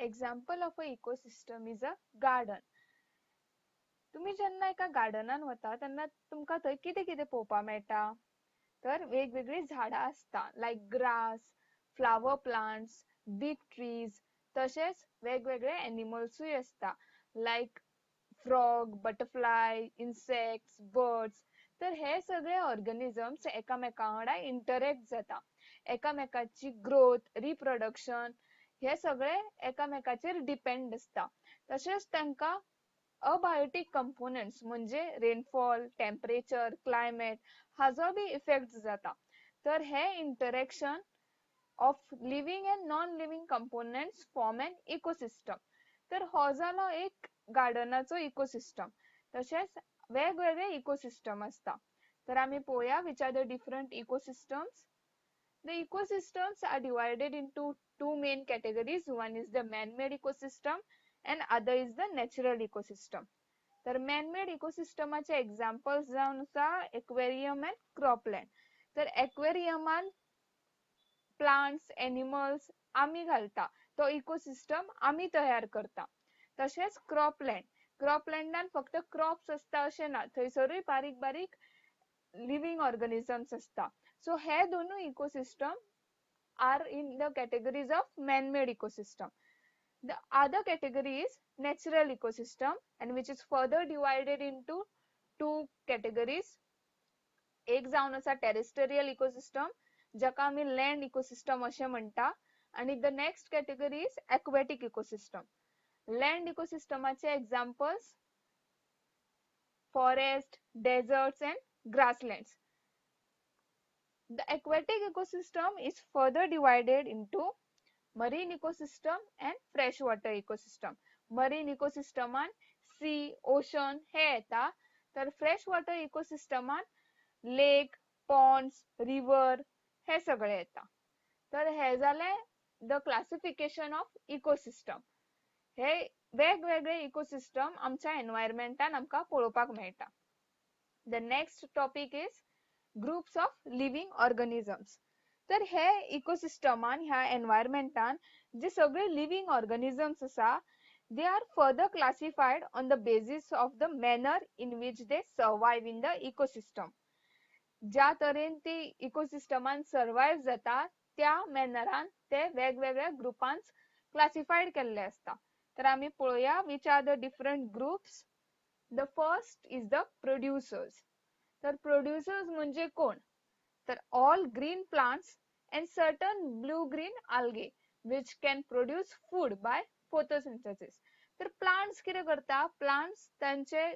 Example of a ecosystem is a garden. तुम्ही जेन्ना एका गार्डनान वता तेन्ना तुमकां थंय कितें कितें पळोवपाक मेळटा तर वेगवेगळी झाडां आसता like grass, flower plants, big trees तशेंच वेगवेगळे एनिमल्सूय आसता like frog, butterfly, insects, birds. तर हे सगळे ऑर्गॅनिजम्स एकामेका वांगडा इंटरॅक्ट जाता. एकामेकाची ग्रोथ, रिप्रोडक्शन हे सगळे एकामेकाचेर डिपेंड आसता. तशेंच तांकां अबायोटिक कंपोनंट्स म्हणजे rainfall, temperature, climate Hajo be effect जाता. तर हे interaction of living and non living components form an ecosystem. तर हो जालो एक गार्डनाचो इकोसिस्टम. तशेंच वेगवेगळे इकोसिस्टम आसता. तर आमी पळोवया which are the different ecosystems. The ecosystems are divided into two main categories. One is the man-made ecosystem and other is the natural ecosystem. तर man-made इकोसिस्टमाचे एक्झाम्पल्स जावन आसा एक्वेरियम एंड क्रॉपलँड. तर एक्वेरियमान प्लांट्स, एनिमल्स आमी घालता तो इकोसिस्टम आमी तयार करता. तशेंच क्रॉपलँडान फक्त क्रॉप्स आसता अशें ना, थंयसरूय बारीक बारीक लिव्हिंग ऑर्गॅनिजम्स आसता. सो हे दोनूय ecosystem are in the categories of man-made ecosystem. The other category is natural ecosystem and which is further divided into two categories. एक जावन आसा terrestrial ecosystem जाका आमी land ecosystem अशें म्हणटा आणि the next category is aquatic ecosystem. Land ecosystemaचे examples forest, deserts and grasslands. The aquatic ecosystem is further divided into marine ecosystem and freshwater ecosystem. Marine ecosysteman sea, ocean हे येता. तर freshwater ecosysteman lake, ponds, river हे सगळे येता. तर हे जाले the classification of ecosystem. हे वेगवेगळे इकोसिस्टम आमच्या एन्व्हायरमेंटान आमकां पळोवपाक मेळटा. The next topic is groups of living organisms. तर हे इकोसिस्टमान ह्या एन्व्हायरमेंटान जे सगळे लिव्हिंग ऑर्गॅनिजम्स आसा they are further classified on the basis of the manner in which they survive in the ecosystem. ज्या तरेन ती इकोसिस्टमान सर्वाइव जाता त्या मॅनरान ते वेगवेगळ्या ग्रुपांत क्लासिफाईड केल्ले असता. तर आमी पळोवया which are the different groups. The first is the producers. तर producers म्हणजे कोण तर all green plants and certain blue green algae which can produce food by photosynthesis. तर plants कितें करता plants त्यांचे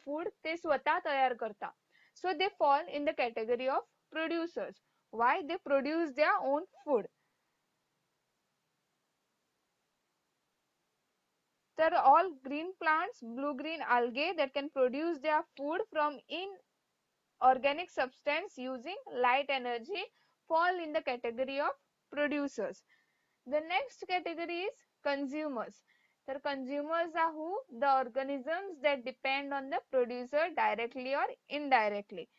food ते स्वतः तयार करता. So they fall in the category of producers. Why? They produce their own food. तर all green plants, blue green algae that can produce their food from inorganic substance using light energy fall in the category of producers. The next category is consumers. तर consumers are who? The organisms that depend on the producer directly or indirectly.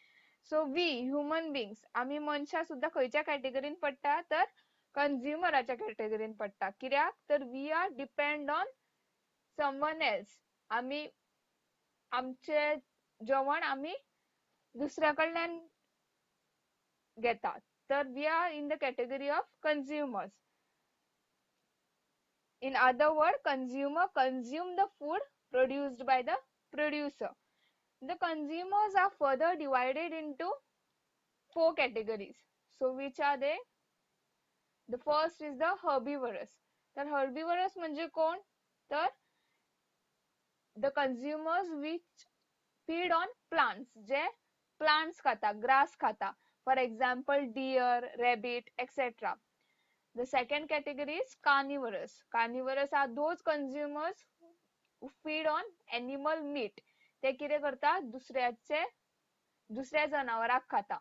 So we human beings आम्ही मनशा सुद्धा खयच्या कॅटेगरीन पडटा तर कंझ्युमराच्या कॅटेगरीन पडटा. कित्याक तर we are depend on someone else. आम्ही आमचे जेवण आम्ही दुसऱ्या कडल्यान घेता. तर we are in the category of consumers. In other words, consumer consume the food produced by the producer. The consumers are further divided into four categories. So which are they? The first is the herbivorous. तर herbivorous म्हणजे कोण तर the consumers which feed on plants जे plants खाता grass खाता. For example deer, rabbit, etc. The second category is carnivorous. Carnivorous are those consumers who feed on animal meat. ते कितें करता दुसऱ्या जनावरांक खाता.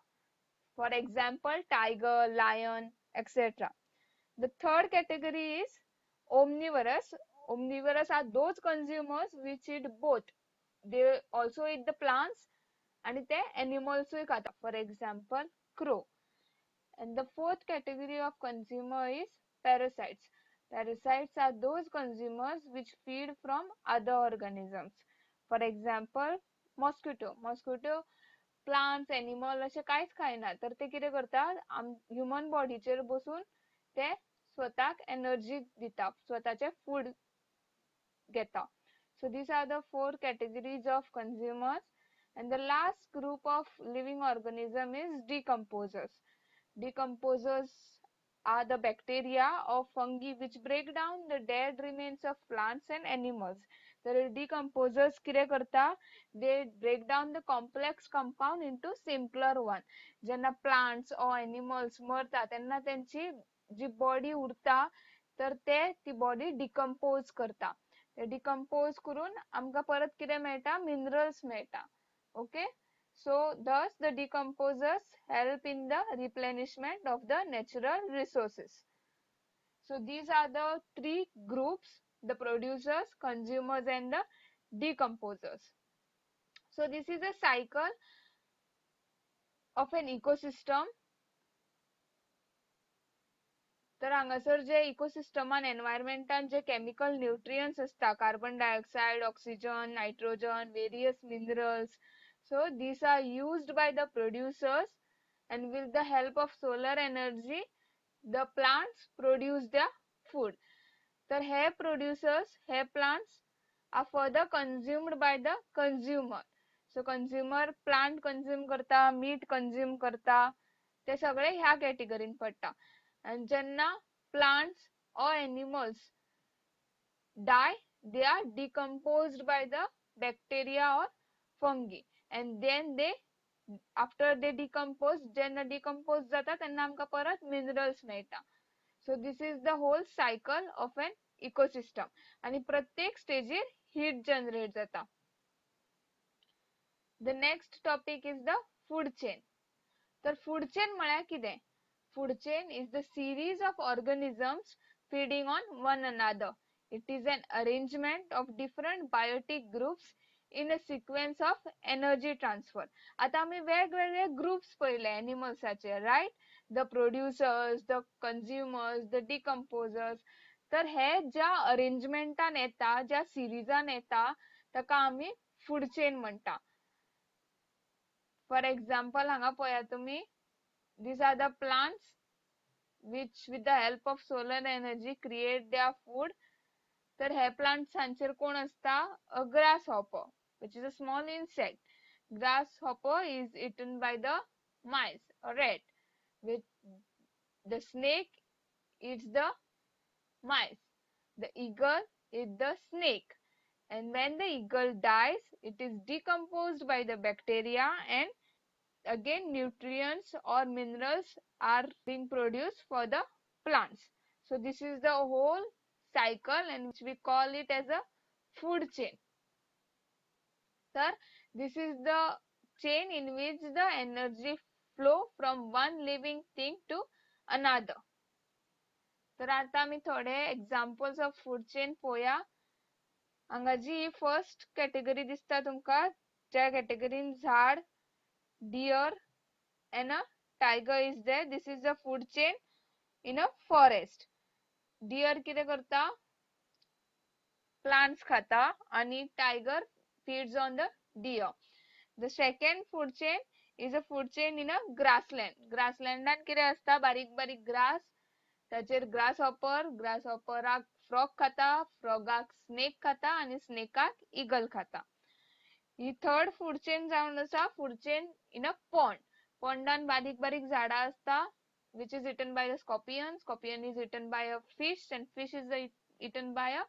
For example, tiger, lion, etc. The third category is omnivorous. Omnivorous are those consumers which eat both. They also eat the plants and ते animals खाता. For example, crow. And the fourth category of consumer is parasites. Parasites are those consumers which feed from other organisms. For example, mosquito. Mosquito plants animal असे काहीच खायना तर ते कितें करता human बॉडीचेर बसून ते स्वताक एनर्जी दिता स्वताचे फूड घेता. So these are the four categories of consumers, and the last group of living organism is decomposers. Decomposers are the bacteria or fungi which break down the dead remains of plants and animals. The decomposers कितें करता? They break down the complex compound into simpler one. जेन्ना plants or animals मरता तेन्ना त्यांची जी body उरता तर ते ती बॉडी डिकम्पोज करता. ते डिकम्पोज करून आमकां परत कितें मेळटा? मिनरल्स मेळटा. Okay. So thus the decomposers help in the replenishment of the natural resources. So these are the three groups: the producers, consumers and the decomposers. So this is a cycle of an ecosystem. तर हांगासर जे इकोसिस्टमान एनवायरमेंटान जे chemical nutrients असता carbon dioxide oxygen nitrogen various minerals so these are used by the producers and with the help of solar energy the plants produce their food. तर हे producers हे plants are further consumed by the consumer. So consumer plant consume करता meat consume करता ते सगळे ह्या कॅटेगरीन पडटा. And jenna plants or animals die, they are decomposed by the bacteria or fungi, and then they after they decompose jenna decompose जाता त्यांना आमका परत minerals मेळटा. So this is the whole cycle of an ecosystem आणि प्रत्येक स्टेजीर heat generate जाता. The next topic is the food chain. तर food chain म्हळ्यार कितें? Food chain is the series of organisms feeding on one another. It is an arrangement of different biotic groups in a sequence of energy transfer. आता आम्ही वेगवेगळे groups पहिले एनिमल्साचे right the producers the consumers the decomposers तर हे ज्या अरेंजमेंटान येता ज्या सिरीजान येता ताका आम्ही फूड चेन म्हणटा. फॉर एक्झाम्पल हांगा पळया तुम्ही these are the plants which with the help of solar energy create their food. तर हे plants हांचेर कोण असता? A grasshopper which is a small insect. Grasshopper is eaten by the mice or rat. With the snake eats the mice. The eagle eats the snake. And when the eagle dies, it is decomposed by the bacteria and again nutrients or minerals are being produced for the plants. So this is the whole cycle and which we call it as a food chain. Sir, this is the chain in which the energy flow from one living thing to another. तर आता आम्ही थोडे examples of food chain पोया. हांगा जी first category दिसता तुमका ज्या कॅटेगरीन झाड deer and a tiger is there. This is the food chain in a forest. Deer कितें करता? Plants खाता आणि tiger feeds on the deer. The second food chain is a food chain in a grassland. Grasslandan कितें असता? बारीक बारीक grass ताचेर grasshopper frog खाता frogaक snake खाता आणि snakeाक eagle खाता. ही थर्ड फूड चेन जावन आसा food chain in a pond. पॉन्डान बारीक बारीक झाडा असता which is eaten by the scorpion. Scorpion is eaten by a fish and fish is eaten by a